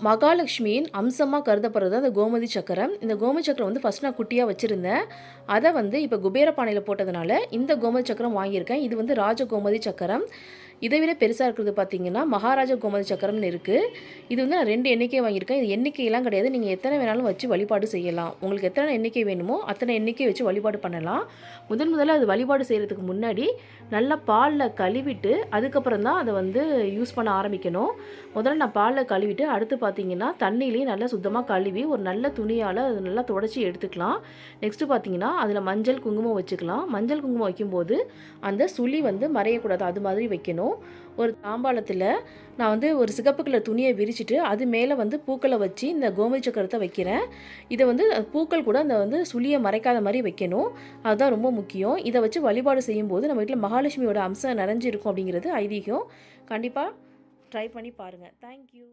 மகாலட்சுமியின் அம்சமாக கருதப்படுறது அந்த கோமதி சக்கரம். இந்த கோமதி சக்கரம் வந்து ஃபஸ்ட் நான் குட்டியாக வச்சுருந்தேன். அதை வந்து இப்போ குபேர பானையில் போட்டதுனால இந்த கோமதி சக்கரம் வாங்கியிருக்கேன். இது வந்து ராஜ கோமதி சக்கரம். இதை விட பெருசாக இருக்கிறது பார்த்தீங்கன்னா மகாராஜா கோமதி சக்கரம்னு இருக்குது. இது வந்து நான் 2 எண்ணிக்கை வாங்கியிருக்கேன். இது எண்ணிக்கையெல்லாம் கிடையாது. நீங்கள் எத்தனை வேணாலும் வச்சு வழிபாடு செய்யலாம். உங்களுக்கு எத்தனை எண்ணிக்கை வேணுமோ அத்தனை எண்ணிக்கை வச்சு வழிபாடு பண்ணலாம். முதல்ல அது வழிபாடு செய்கிறதுக்கு முன்னாடி நல்லா பாலில் கழுவிட்டு அதுக்கப்புறம் தான் அதை வந்து யூஸ் பண்ண ஆரம்பிக்கணும். முதல்ல நான் பாலில் கழுவிட்டு அடுத்து பார்த்தீங்கன்னா தண்ணியிலையும் நல்லா சுத்தமாக கழுவி ஒரு நல்ல துணியால் அது நல்லா துடைச்சி எடுத்துக்கலாம். நெக்ஸ்ட்டு பார்த்தீங்கன்னா அதில் மஞ்சள் குங்குமம் வச்சுக்கலாம். மஞ்சள் குங்குமம் வைக்கும்போது அந்த சுழி வந்து மறையக்கூடாது, அது மாதிரி வைக்கணும். ஒரு தாம்பாளத்தில் நான் வந்து ஒரு சிகப்பு கலர் துணியை விரிச்சிட்டு அது மேலே வந்து பூக்களை வச்சு இந்த கோமதி சக்கரத்தை வைக்கிறேன். இதை வந்து பூக்கள் கூட அந்த வந்து சுழியை மறைக்காத மாதிரி வைக்கணும். அதுதான் ரொம்ப முக்கியம். இதை வச்சு வழிபாடு செய்யும்போது நம்ம வீட்டில் மகாலட்சுமியோட அம்சம் நிறைஞ்சிருக்கும் அப்படிங்கிறது ஐதீகம். கண்டிப்பாக ட்ரை பண்ணி பாருங்கள். தேங்க்யூ.